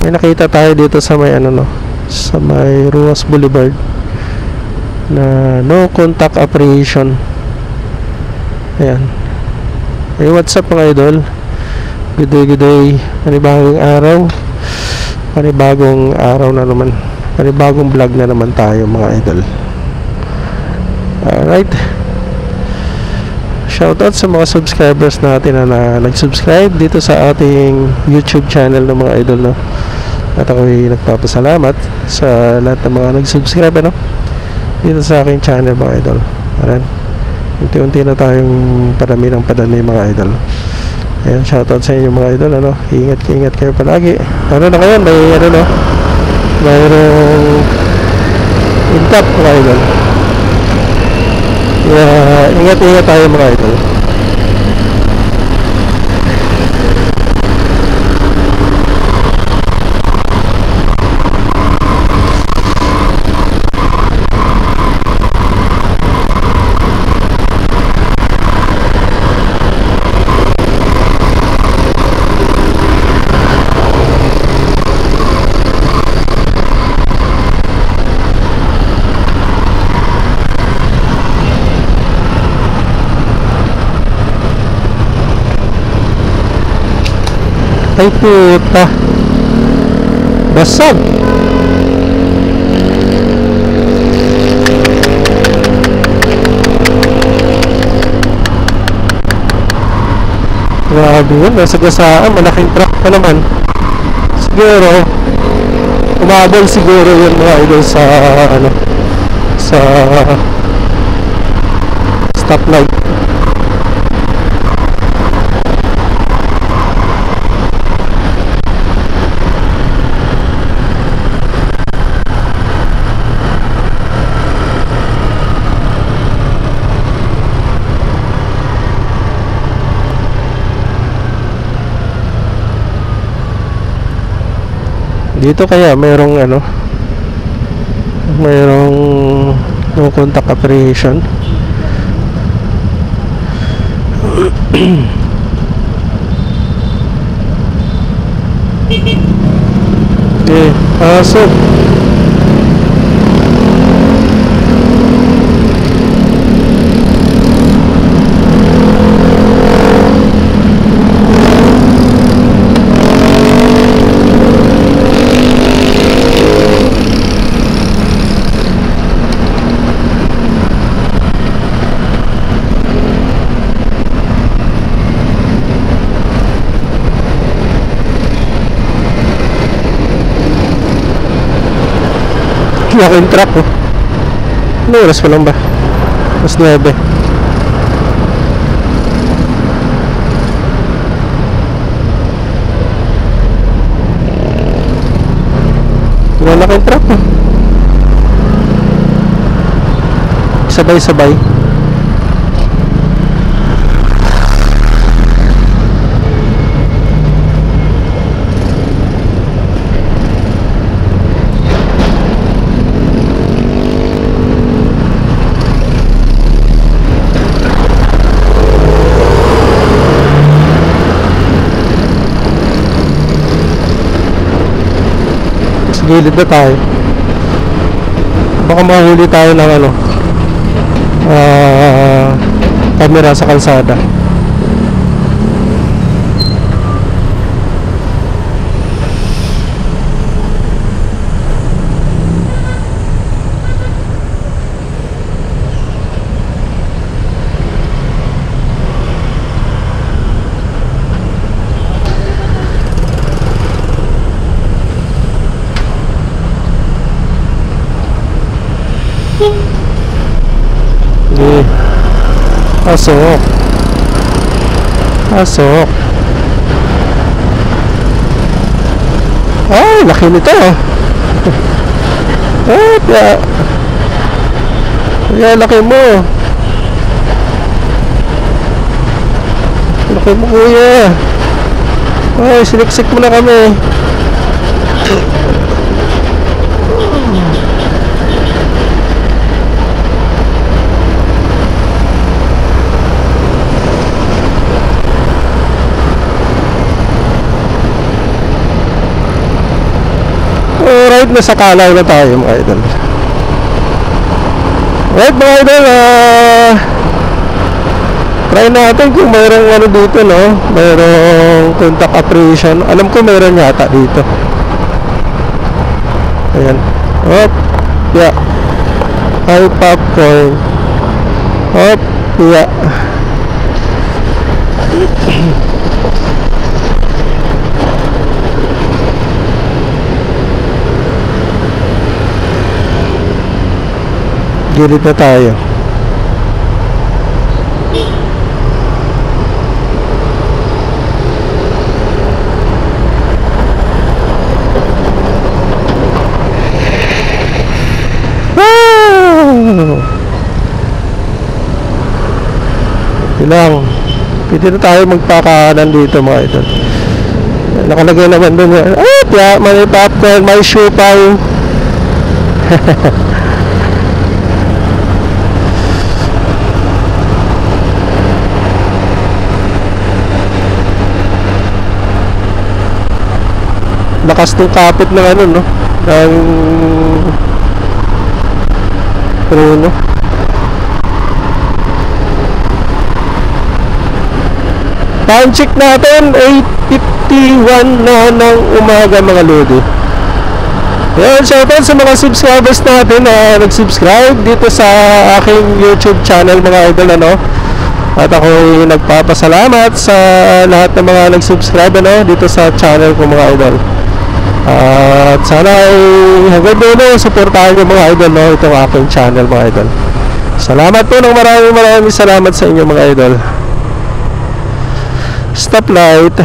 May nakita tayo dito sa may ano, no, sa may Ruas Boulevard na no contact operation. Ayan. Hey, what's up mga idol? Good day, good day. Panibagong araw na naman. Panibagong vlog na naman tayo mga idol. Alright. Shoutout sa mga subscribers natin na nag-subscribe dito sa ating YouTube channel ng mga idol, no? At ako'y nagpapasalamat sa lahat ng mga nag-subscribe, ano, dito sa aking channel mga idol. Ayan. Unti-unti na tayong padami mga idol. Ayan, shoutout sa inyo mga idol, ano. Ingat kayo palagi. Ano na ngayon, may ano, no, mayroong intap mga idol. Ingat tayo mga idol. Ay puta, basag. Grabe yun, nasa gasaan, malaking truck pa naman. Siguro umabol siguro yun mga idol sa ano, sa stoplight. Dito kaya mayroong ano, mayroong no contact operation. Pasok. Laking truck, oh. Ano oras pa lang ba? Mas 9. Laking truck, oh. Sabay-sabay. Gilid na tayo. Baka mahuli tayo ng ano, camera sa kalsada. Pasok. Ay, laki nito. Kaya laki mo. Laki mo kuya. Ay, siniksik mo na kami. Alright, nasa Kalaw na tayo mga idol. Alright mga idol, try natin kung mayroong ano dito, no? Mayroong contact operation. Alam ko mayroon yata dito. Ayan. Hop. Yeah. Hi popcorn. Hop. Yeah. Gilid na tayo. Ilang pwede na tayo magpakanan dito mga idol. Nakalagay naman doon, may popcorn, may siupay. Lakas ng kapit ng ano, no? Ng Bruno. Time check natin 8:51 na ng umaga mga lodi. Ayan, shoutout sa mga subscribers natin na nag-subscribe dito sa aking YouTube channel mga idol, ano. At ako'y nagpapasalamat sa lahat ng mga nag-subscribe, ano, dito sa channel ko mga idol. At sana ay hanggang dulo supportahan nyo mga idol, no, itong aking channel mga idol. Salamat po ng maraming salamat sa inyo mga idol. Stoplight.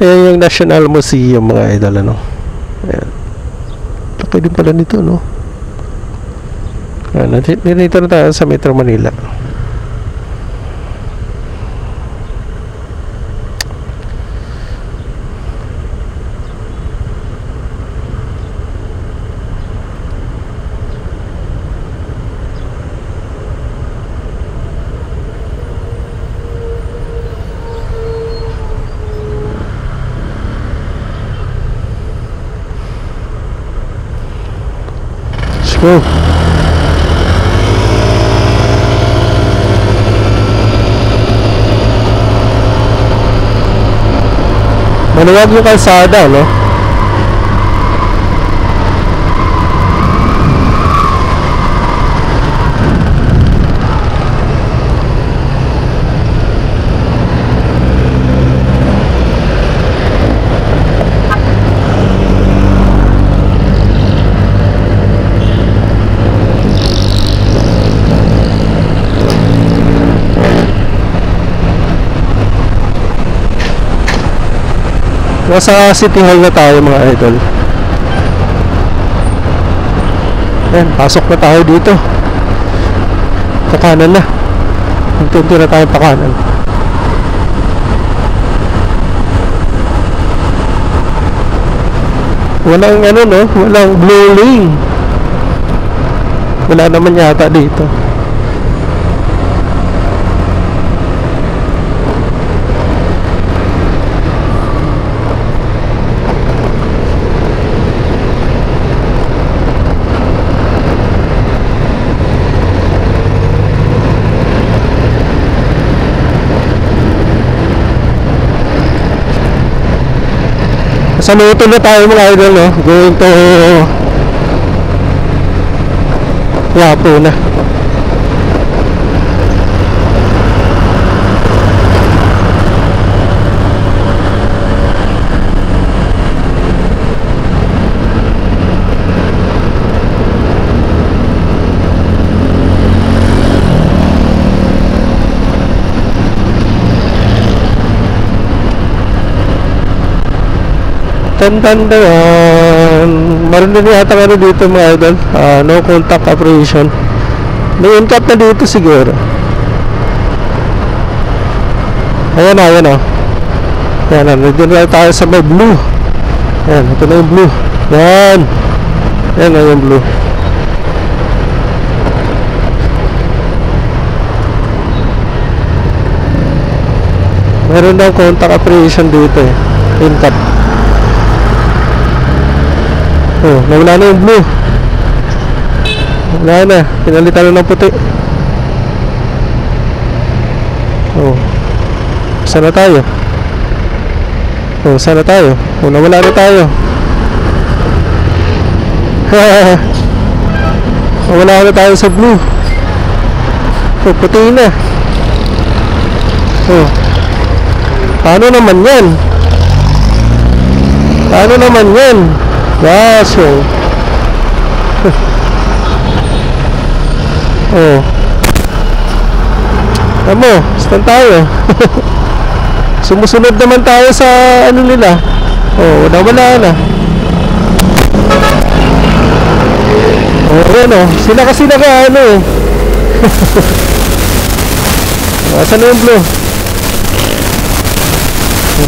Ayan yung National Museum mga idol, ano. Ayan. Laki din pala nito, no. Ayan, nandito na tayo sa Metro Manila. Go. Maluwag yung kalsada, no? Nasa City Hall na tayo mga idol. Ayan, pasok na tayo dito. Pakanan na. Tunti na tayo pakanan. Walang ano, no? Walang blue lane. Wala naman yata dito. Sa luto na tayo mga idol, no? Going to Quiapo na. Tandan. Meron din yata ano dito mga idol, no contact operation. May incap na dito siguro. Ayan na, ayan o. Ayan na, nandun na tayo sa may blue. Ayan, ito na yung blue. Ayan. Ayan na yung blue. Meron daw contact operation dito eh. In-cap. Oh, nawala na yung blue. Wala na. Pinalitan na ng puti. Oh. Saan na tayo? Oh, saan na tayo? Oh, nawala na tayo. Wala na tayo sa blue. Oh, puti na. Oh. Paano naman yan? Paano naman yan? Gaso. Oh. Amo, saan tayo? Sumusunod naman tayo sa ano nila. Oh, wala na. Oh, ano, sila kasi naka ano eh. Asan na yung blue?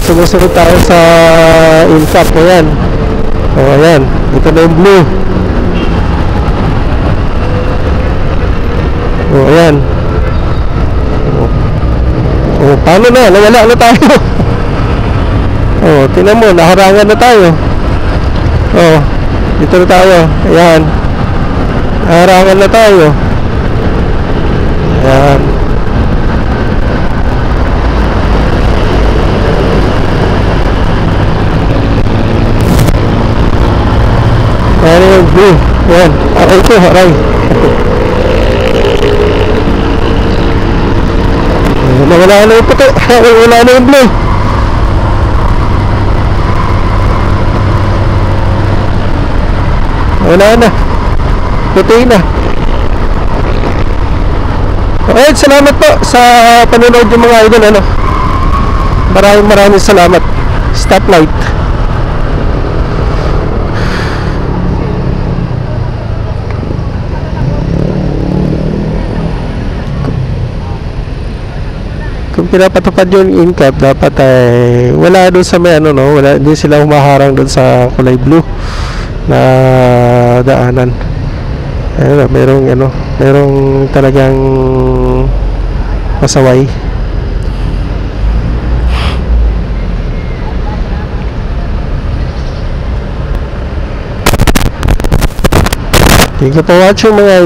Sumusunod tayo sa in-cap. O yan. O ayan, ito na yung blue. O ayan. O paano na? Nawala na tayo. O tingnan mo, naharangan na tayo. O dito na tayo. Ayan, naharangan na tayo. Ayan. Ayan yung blue. Ayan, aray ko, aray. Nawala na yung puti. Wala na yung blue. Wala na. Puti na. Alright, salamat po sa panonood yung mga idol. Ano? Maraming salamat. Stoplight. Kung pinapatupad yung in-cap, dapat ay wala doon sa may ano, no? Wala, hindi sila humaharang doon sa kulay blue na daanan. Ayun, merong talagang pasaway. Thank you for watching mga